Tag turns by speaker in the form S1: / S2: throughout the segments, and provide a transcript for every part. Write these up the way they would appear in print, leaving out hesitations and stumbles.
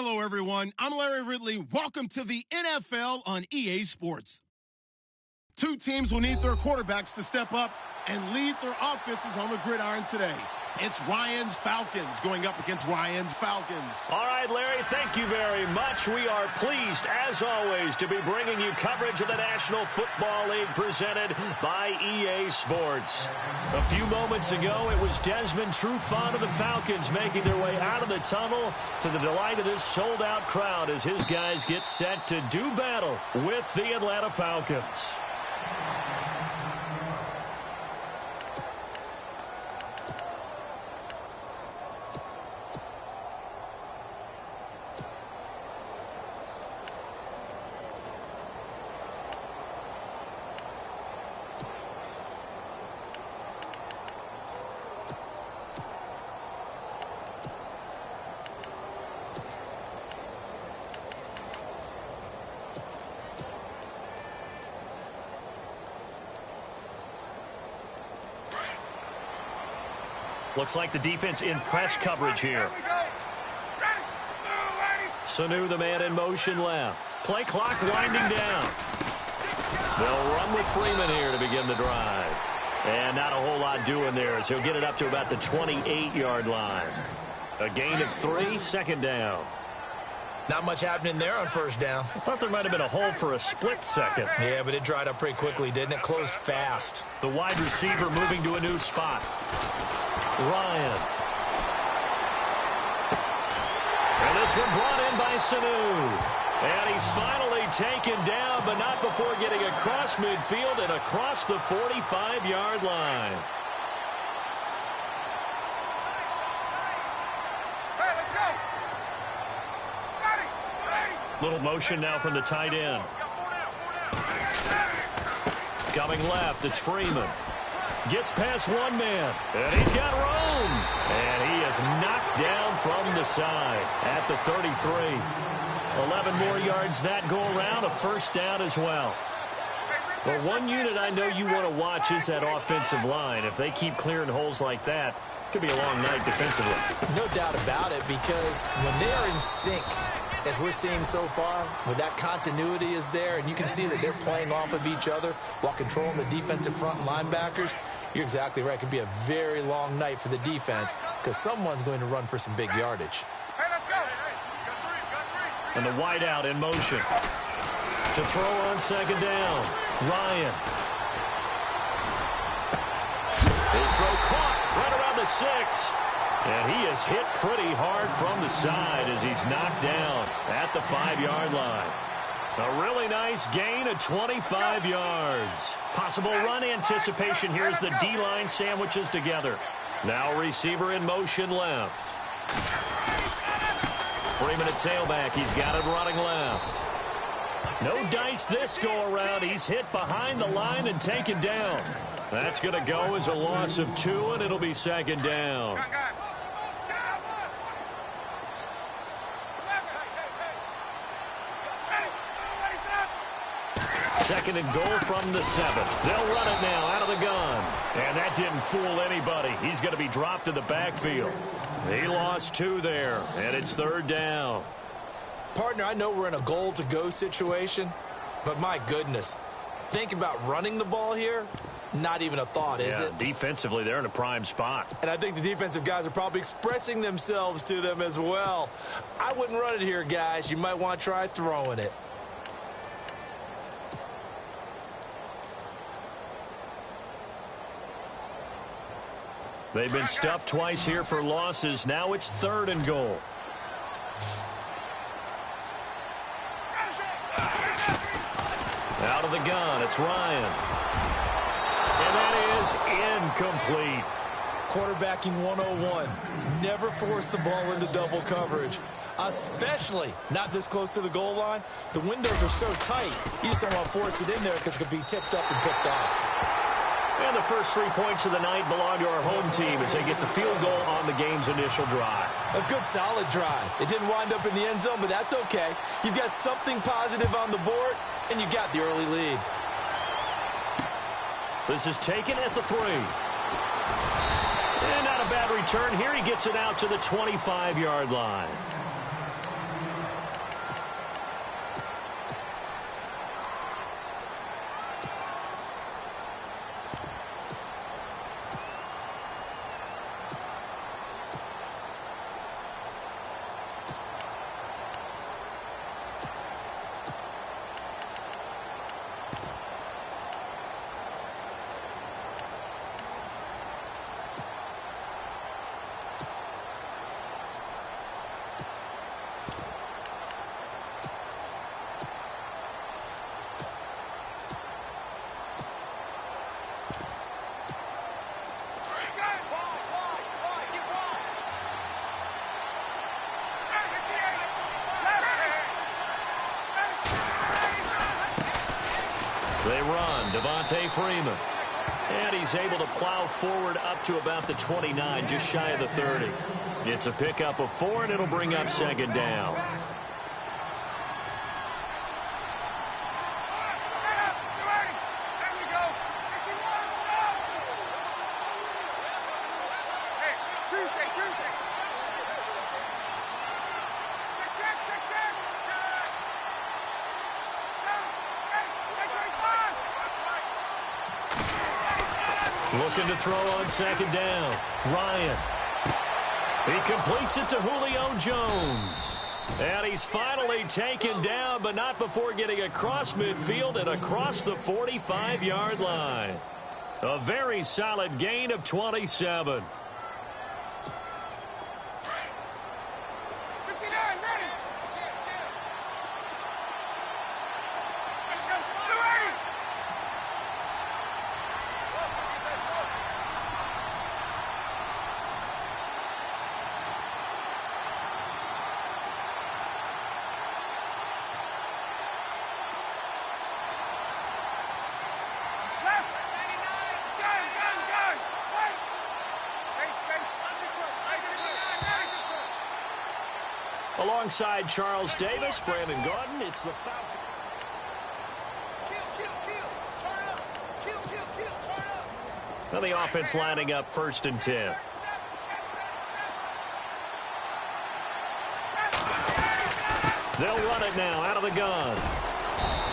S1: Hello, everyone. I'm Larry Ridley. Welcome to the NFL on EA Sports. Two teams will need their quarterbacks to step up and lead their offenses on the gridiron today. It's Ryan's Falcons going up against Ryan's Falcons.
S2: All right, Larry, thank you very much. We are pleased, as always, to be bringing you coverage of the National Football League presented by EA Sports. A few moments ago, it was Desmond Trufant of the Falcons making their way out of the tunnel to the delight of this sold-out crowd as his guys get set to do battle with the Atlanta Falcons. Looks like the defense in press coverage here. Sanu, the man in motion left. Play clock winding down. They'll run with Freeman here to begin the drive. And not a whole lot doing there as he'll get it up to about the 28-yard line. A gain of 3, second down.
S3: Not much happening there on first down.
S2: I thought there might have been a hole for a split second.
S3: Yeah, but it dried up pretty quickly, didn't it? Closed fast.
S2: The wide receiver moving to a new spot. Ryan. And this one brought in by Sanu. And he's finally taken down, but not before getting across midfield and across the 45-yard line.
S4: Hey, let's go.
S2: Little motion now from the tight end. Coming left, it's Freeman. Gets past one man, and he's got room. And he is knocked down from the side at the 33. 11 more yards that go around, a first down as well. Well, one unit I know you want to watch is that offensive line. If they keep clearing holes like that, it could be a long night defensively.
S3: No doubt about it, because when they're in sync, as we're seeing so far, where that continuity is there, and you can see that they're playing off of each other while controlling the defensive front linebackers, you're exactly right. It could be a very long night for the defense because someone's going to run for some big yardage.
S4: Hey, let's go.
S2: And the wideout in motion. To throw on second down. Ryan. His throw caught right around the 6. And he is hit pretty hard from the side as he's knocked down at the 5-yard line. A really nice gain of 25 yards. Possible run anticipation here as the D-line sandwiches together. Now receiver in motion left. Freeman at tailback. He's got it running left. No dice this go around. He's hit behind the line and taken down. That's going to go as a loss of 2, and it'll be second down. Second and goal from the 7. They'll run it now out of the gun. And that didn't fool anybody. He's going to be dropped in the backfield. He lost 2 there, and it's third down.
S3: Partner, I know we're in a goal-to-go situation, but my goodness, think about running the ball here. Not even a thought, is it?
S2: Defensively, they're in a prime spot.
S3: And I think the defensive guys are probably expressing themselves to them as well. I wouldn't run it here, guys. You might want to try throwing it.
S2: They've been stuffed twice here for losses. Now it's third and goal. Out of the gun, it's Ryan. And that is incomplete.
S3: Quarterbacking 101. Never force the ball into double coverage, especially not this close to the goal line. The windows are so tight, you just don't want to force it in there because it could be tipped up and picked off.
S2: And the first 3 points of the night belong to our home team as they get the field goal on the game's initial drive.
S3: A good, solid drive. It didn't wind up in the end zone, but that's okay. You've got something positive on the board, and you got the early lead.
S2: This is taken at the 3. And not a bad return here. He gets it out to the 25-yard line. They run. Devontae Freeman. And he's able to plow forward up to about the 29, just shy of the 30. It's a pickup of 4, and it'll bring up second down. Looking to throw on second down. Ryan. He completes it to Julio Jones. And he's finally taken down, but not before getting across midfield and across the 45-yard line. A very solid gain of 27. Alongside Charles Davis, Brandon Gordon, it's the Falcons. Now the offense lining up 1st and 10. They'll run it now out of the gun.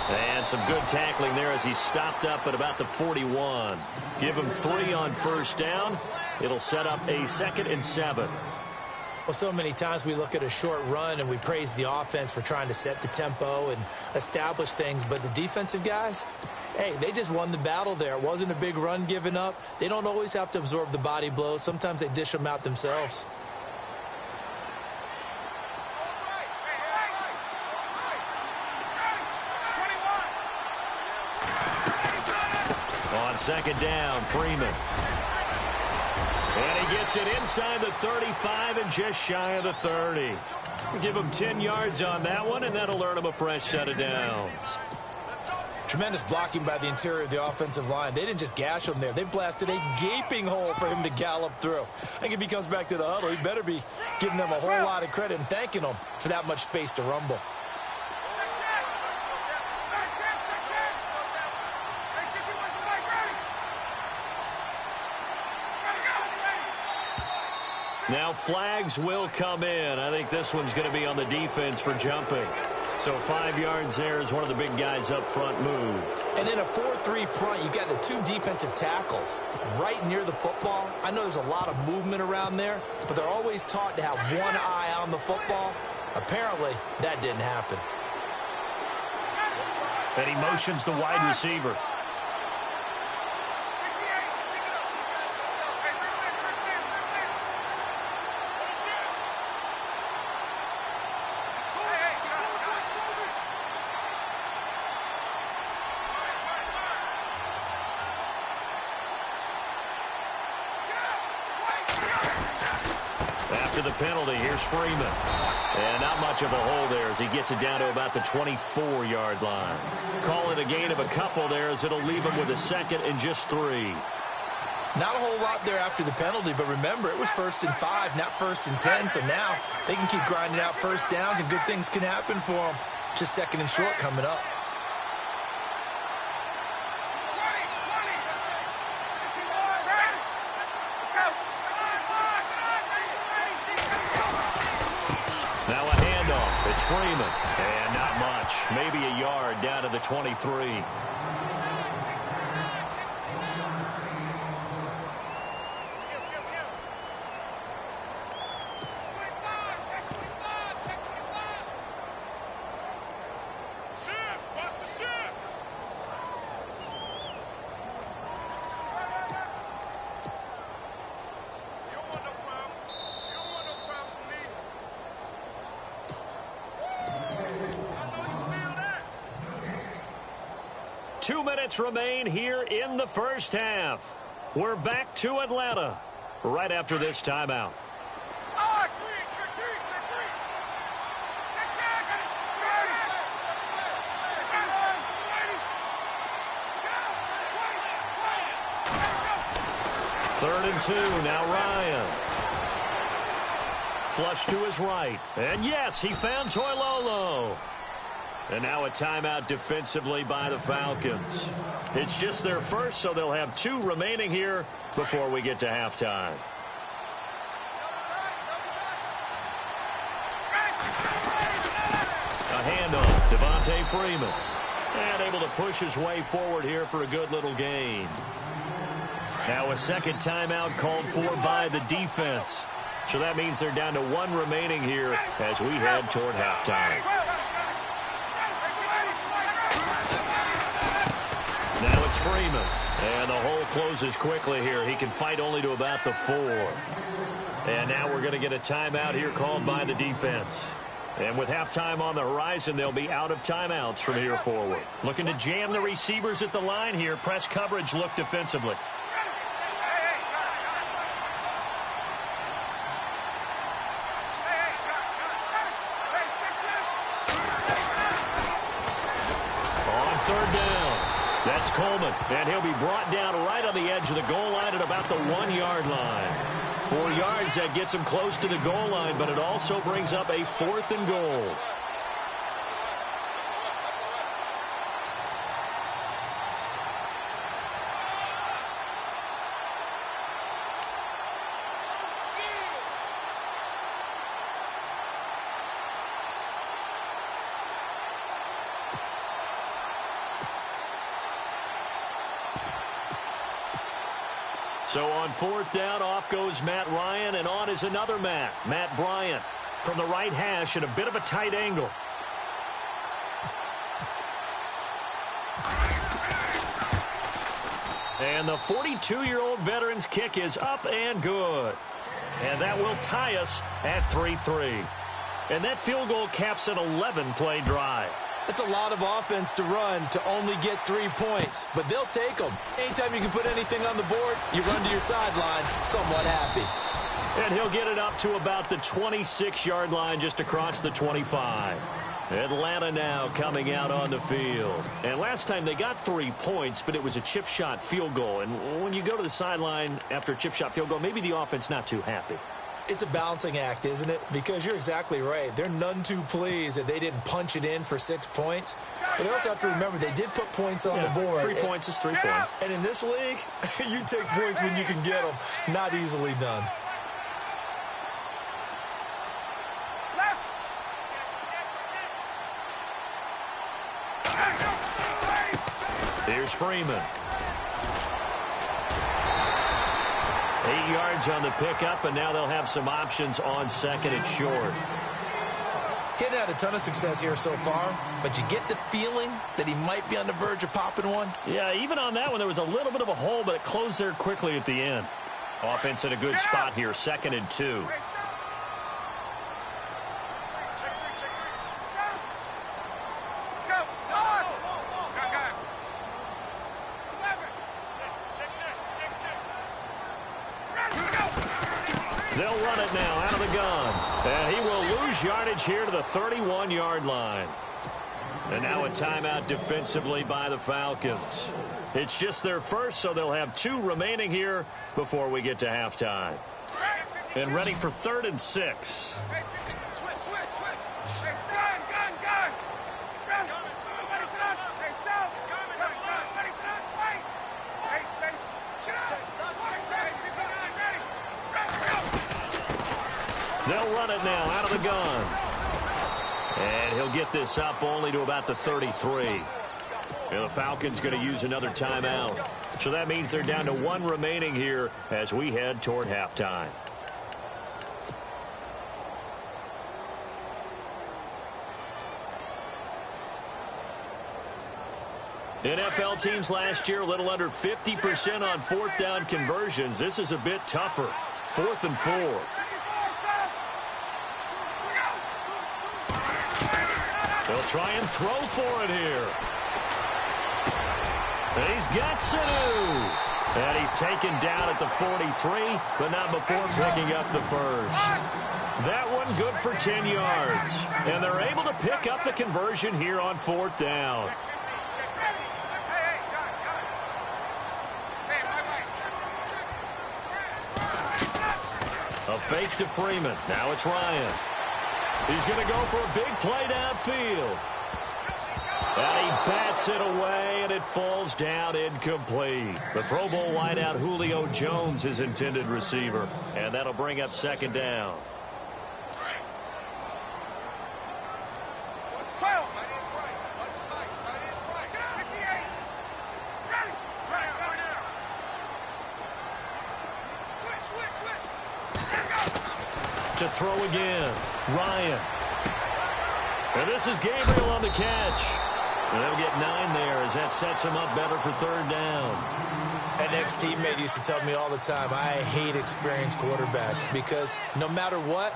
S2: And some good tackling there as he stopped up at about the 41. Give him 3 on 1st down. It'll set up a 2nd and 7.
S3: Well, so many times we look at a short run and we praise the offense for trying to set the tempo and establish things. But the defensive guys, hey, they just won the battle there. It wasn't a big run given up. They don't always have to absorb the body blows. Sometimes they dish them out themselves.
S2: On second down, Freeman. And he gets it inside the 35 and just shy of the 30. Give him 10 yards on that one, and that'll earn him a fresh set of downs.
S3: Tremendous blocking by the interior of the offensive line. They didn't just gash him there. They blasted a gaping hole for him to gallop through. I think if he comes back to the huddle, he better be giving them a whole lot of credit and thanking them for that much space to rumble.
S2: Now flags will come in. I think this one's going to be on the defense for jumping. So 5 yards there as one of the big guys up front moved.
S3: And in a 4-3 front, you've got the 2 defensive tackles right near the football. I know there's a lot of movement around there, but they're always taught to have one eye on the football. Apparently, that didn't happen.
S2: And he motions the wide receiver. The penalty. Here's Freeman. And not much of a hole there as he gets it down to about the 24-yard line. Call it a gain of a couple there as it'll leave him with a 2nd and just 3.
S3: Not a whole lot there after the penalty, but remember, it was 1st and 5, not 1st and 10, so now they can keep grinding out 1st downs and good things can happen for them. Just 2nd and short coming up.
S2: Freeman, and not much. Maybe a yard down to the 23. Remain here in the first half. We're back to Atlanta right after this timeout. 3rd and 2. Now Ryan. Flush to his right. And yes, he found Toilolo. And now a timeout defensively by the Falcons. It's just their first, so they'll have 2 remaining here before we get to halftime. A handoff, Devontae Freeman. And able to push his way forward here for a good little gain. Now a second timeout called for by the defense. So that means they're down to 1 remaining here as we head toward halftime. Now it's Freeman. And the hole closes quickly here. He can fight only to about the 4. And now we're going to get a timeout here called by the defense. And with halftime on the horizon, they'll be out of timeouts from here forward. Looking to jam the receivers at the line here. Press coverage look defensively. On 3rd down, that's Coleman. And he'll be brought down right on the edge of the goal line at about the 1-yard line. 4 yards, that gets him close to the goal line, but it also brings up a 4th and goal. So on 4th down, off goes Matt Ryan, and on is another Matt Bryant, from the right hash at a bit of a tight angle. And the 42-year-old veteran's kick is up and good. And that will tie us at 3-3. And that field goal caps an 11-play drive.
S3: It's a lot of offense to run to only get 3 points, but they'll take them. Anytime you can put anything on the board, you run to your sideline somewhat happy.
S2: And he'll get it up to about the 26-yard line just across the 25. Atlanta now coming out on the field. And last time they got 3 points, but it was a chip shot field goal. And when you go to the sideline after a chip shot field goal, maybe the offense not too happy.
S3: It's a balancing act, isn't it? Because you're exactly right. They're none too pleased that they didn't punch it in for 6 points. But they also have to remember they did put points on the board.
S2: 3 points is 3 points.
S3: And in this league, you take points when you can get them. Not easily done.
S2: Here's Freeman. 8 yards on the pickup, and now they'll have some options on 2nd and short.
S3: Getting had a ton of success here so far, but you get the feeling that he might be on the verge of popping one.
S2: Yeah, even on that one, there was a little bit of a hole, but it closed there quickly at the end. Offense in a good spot here, 2nd and 2. They'll run it now out of the gun. And he will lose yardage here to the 31-yard line. And now a timeout defensively by the Falcons. It's just their first, so they'll have 2 remaining here before we get to halftime. And ready for 3rd and 6. They'll run it now out of the gun. And he'll get this up only to about the 33. And the Falcons going to use another timeout. So that means they're down to 1 remaining here as we head toward halftime. NFL teams last year a little under 50% on 4th down conversions. This is a bit tougher. 4th and 4. They'll try and throw for it here. And he's got Sanu. And he's taken down at the 43, but not before picking up the first. That one good for 10 yards. And they're able to pick up the conversion here on 4th down. A fake to Freeman. Now it's Ryan. He's going to go for a big play downfield. And he bats it away, and it falls down incomplete. The Pro Bowl wideout Julio Jones, his intended receiver. And that'll bring up second down. To throw again, Ryan. And this is Gabriel on the catch. And they'll get 9 there as that sets him up better for third down.
S3: An ex-teammate used to tell me all the time, I hate experienced quarterbacks because no matter what,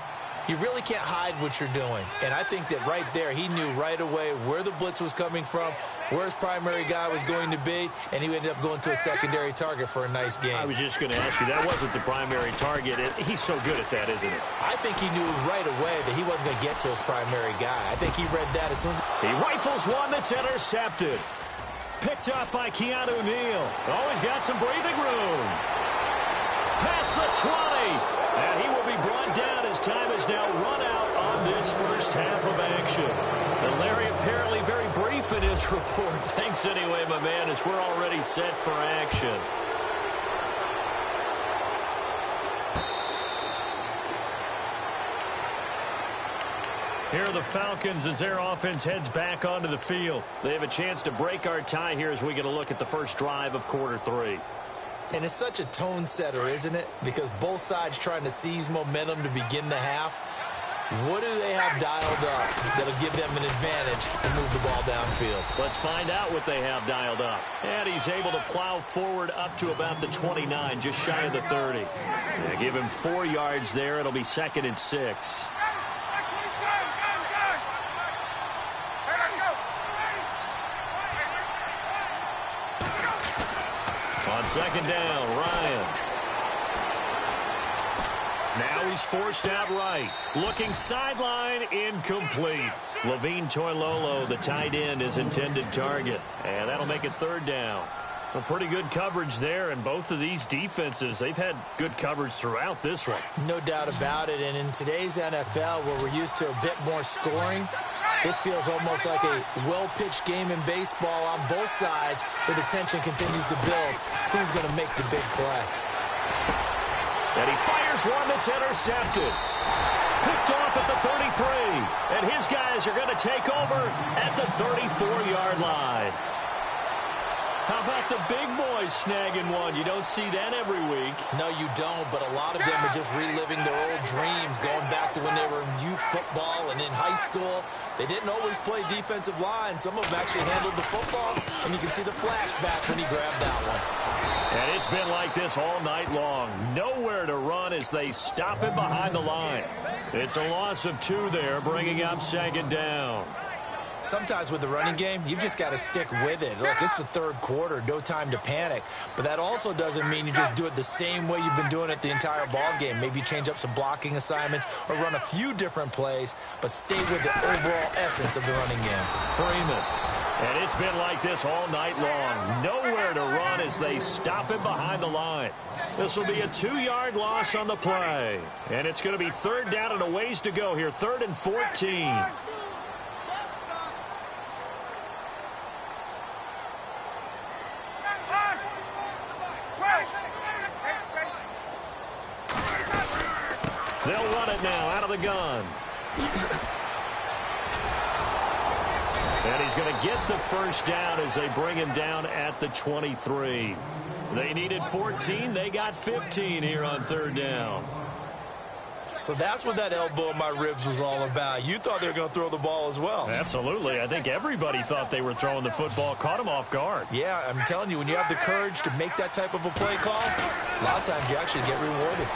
S3: you really can't hide what you're doing. And I think that right there, he knew right away where the blitz was coming from, where his primary guy was going to be, and he ended up going to a secondary target for a nice game.
S2: I was just going to ask you, that wasn't the primary target. He's so good at that, isn't it?
S3: I think he knew right away that he wasn't going to get to his primary guy. I think he read that as soon as...
S2: He rifles one that's intercepted. Picked up by Keanu Neal. Oh, he's got some breathing room. Past the 20. And he will be brought down as time is now run out on this first half of action. And Larry apparently very brief in his report. Thanks anyway, my man, as we're already set for action. Here are the Falcons as their offense heads back onto the field. They have a chance to break our tie here as we get a look at the first drive of quarter 3.
S3: And it's such a tone setter, isn't it? Because both sides trying to seize momentum to begin the half. What do they have dialed up that'll give them an advantage to move the ball downfield?
S2: Let's find out what they have dialed up. And he's able to plow forward up to about the 29, just shy of the 30. Yeah, give him 4 yards there. It'll be 2nd and 6. On second down, Ryan. Now he's forced out right. Looking sideline, incomplete. Levine Toilolo, the tight end, his intended target. And that'll make it third down. Well, pretty good coverage there, and both of these defenses, they've had good coverage throughout this one.
S3: No doubt about it, and in today's NFL, where we're used to a bit more scoring, this feels almost like a well-pitched game in baseball on both sides where the tension continues to build. Who's going to make the big play?
S2: And he fires one that's intercepted. Picked off at the 33. And his guys are going to take over at the 34-yard line. How about the big boys snagging one? You don't see that every week.
S3: No, you don't, but a lot of them are just reliving their old dreams, going back to when they were in youth football and in high school. They didn't always play defensive line. Some of them actually handled the football, and you can see the flashback when he grabbed that one.
S2: And it's been like this all night long. Nowhere to run as they stop him behind the line. It's a loss of 2 there, bringing up second down.
S3: Sometimes with the running game, you've just got to stick with it. Look, it's the third quarter, no time to panic. But that also doesn't mean you just do it the same way you've been doing it the entire ball game. Maybe change up some blocking assignments or run a few different plays, but stay with the overall essence of the running game.
S2: Freeman. And it's been like this all night long. Nowhere to run as they stop him behind the line. This will be a 2-yard loss on the play. And it's going to be third down and a ways to go here. 3rd and 14. They'll run it now out of the gun. And he's going to get the first down as they bring him down at the 23. They needed 14. They got 15 here on third down.
S3: So that's what that elbow in my ribs was all about. You thought they were going to throw the ball as well.
S2: Absolutely. I think everybody thought they were throwing the football, caught him off guard.
S3: Yeah, I'm telling you, when you have the courage to make that type of a play call, a lot of times you actually get rewarded.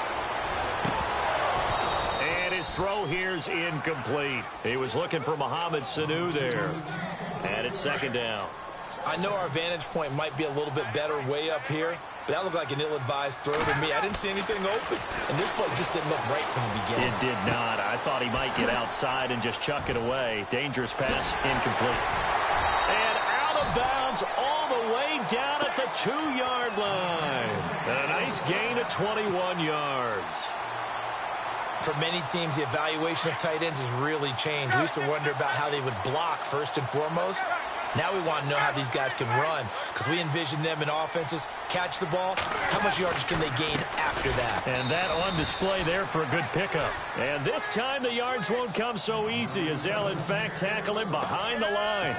S2: And his throw here's incomplete. He was looking for Mohamed Sanu there. And it's second down.
S3: I know our vantage point might be a little bit better way up here, but that looked like an ill-advised throw to me. I didn't see anything open, and this play just didn't look right from the beginning.
S2: It did not. I thought he might get outside and just chuck it away. Dangerous pass, incomplete. And out of bounds all the way down at the 2-yard line. And a nice gain of 21 yards.
S3: For many teams, the evaluation of tight ends has really changed. We used to wonder about how they would block first and foremost. Now we want to know how these guys can run, because we envision them in offenses catch the ball. How much yardage can they gain after that?
S2: And that on display there for a good pickup. And this time the yards won't come so easy, as they'll in fact tackle him behind the line.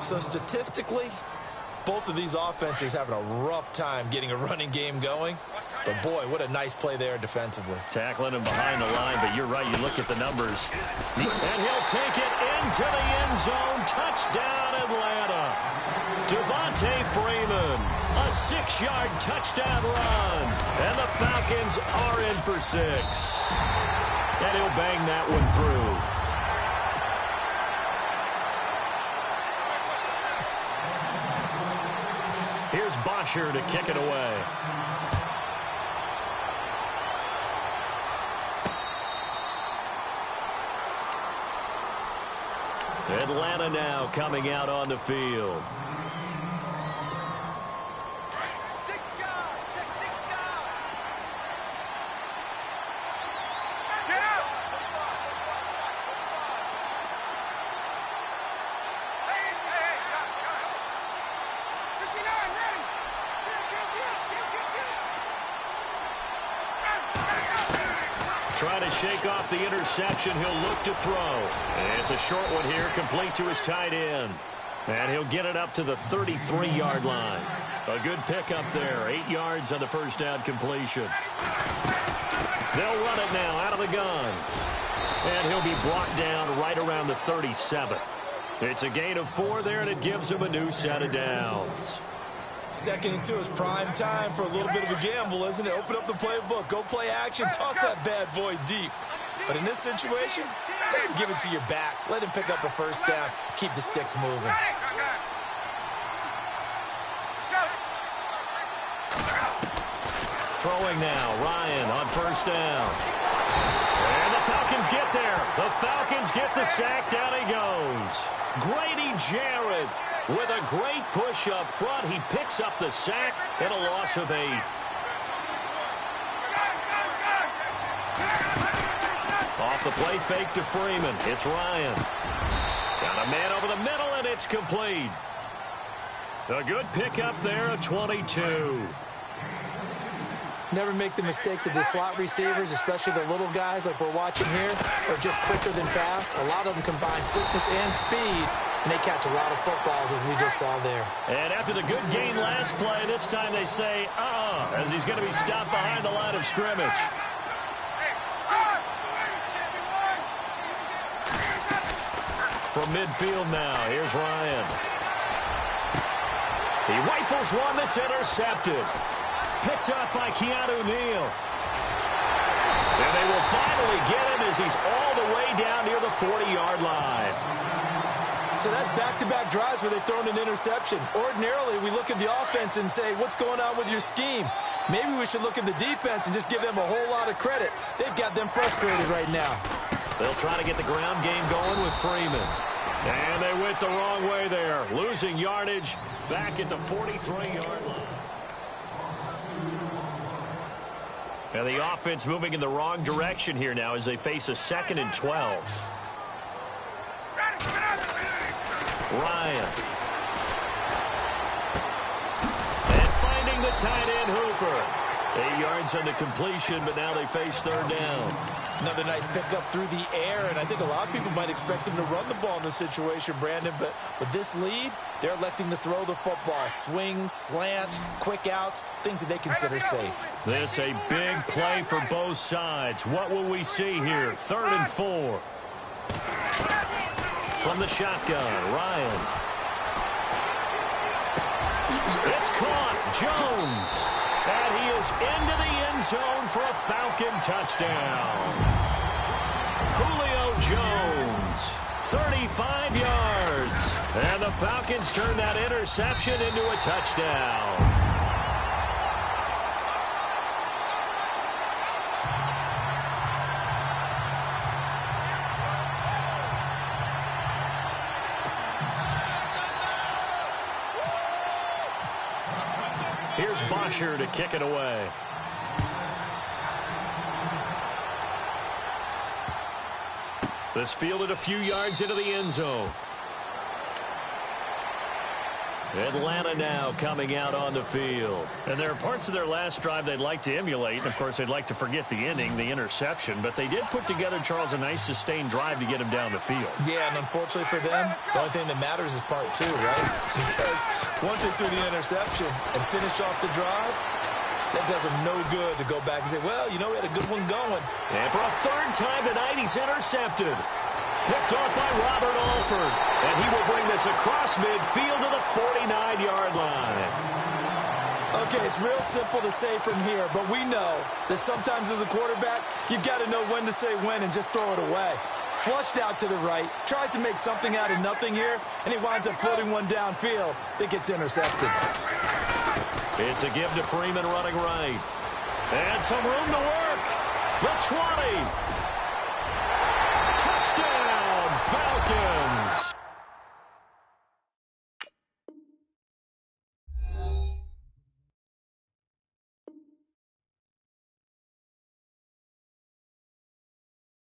S3: So statistically, both of these offenses having a rough time getting a running game going. But boy, what a nice play there defensively.
S2: Tackling him behind the line, but you're right, you look at the numbers. And he'll take it into the end zone. Touchdown, Atlanta. Devontae Freeman, a 6-yard touchdown run. And the Falcons are in for 6. And he'll bang that one through. Here's Bosher to kick it away. Atlanta now coming out on the field. Trying to shake off the interception. He'll look to throw. And it's a short one here, complete to his tight end. And he'll get it up to the 33-yard line. A good pickup there. 8 yards on the first down completion. They'll run it now out of the gun. And he'll be brought down right around the 37. It's a gain of 4 there, and it gives him a new set of downs.
S3: 2nd and 2 is prime time for a little bit of a gamble, isn't it? Open up the playbook, go play action, toss that bad boy deep. But in this situation, go ahead and give it to your back. Let him pick up a first down. Keep the sticks moving.
S2: Throwing now, Ryan on first down. And the Falcons get there. The Falcons get the sack. Down he goes. Grady Jarrett with a great push up front. He picks up the sack and a loss of 8. Off the play fake to Freeman. It's Ryan. Got a man over the middle, and it's complete. A good pickup there, a 22.
S3: Never make the mistake that the slot receivers, especially the little guys like we're watching here, are just quicker than fast. A lot of them combine quickness and speed, and they catch a lot of footballs, as we just saw there.
S2: And after the good gain last play, this time they say, as he's going to be stopped behind the line of scrimmage. From midfield now, here's Ryan. He rifles one that's intercepted. Picked up by Keanu Neal. And they will finally get him as he's all the way down near the 40-yard line.
S3: So that's back-to-back drives where they've thrown an interception. Ordinarily, we look at the offense and say, what's going on with your scheme? Maybe we should look at the defense and just give them a whole lot of credit. They've got them frustrated right now.
S2: They'll try to get the ground game going with Freeman. And they went the wrong way there. Losing yardage back at the 43-yard line. And the offense moving in the wrong direction here now as they face a 2nd and 12. Ryan. And finding the tight end Hooper. 8 yards on the completion, but now they face 3rd down.
S3: Another nice pickup through the air, and I think a lot of people might expect him to run the ball in this situation, Brandon, but with this lead, they're electing to throw the football. Swings, slants, quick outs, things that they consider safe.
S2: This a big play for both sides. What will we see here? 3rd and 4. From the shotgun, Ryan. It's caught. Jones. And he is into the end zone for a Falcon touchdown. Julio Jones, 35 yards. And the Falcons turn that interception into a touchdown. Here's Bosher to kick it away. This fielded a few yards into the end zone. Atlanta now coming out on the field. And there are parts of their last drive they'd like to emulate. Of course, they'd like to forget the inning, the interception. But they did put together, Charles, a nice sustained drive to get him down the field.
S3: Yeah, and unfortunately for them, the only thing that matters is part two, right? Because once they threw the interception and finished off the drive, that does them no good to go back and say, well, you know, we had a good one going.
S2: And for a third time tonight, he's intercepted. Picked off by Robert Alford. And he will bring this across midfield to the 49-yard line.
S3: Okay, it's real simple to say from here, but we know that sometimes as a quarterback, you've got to know when to say when and just throw it away. Flushed out to the right, tries to make something out of nothing here, and he winds up floating one downfield that gets intercepted.
S2: It's a give to Freeman running right. And some room to work. The 20. Touchdown, Falcons.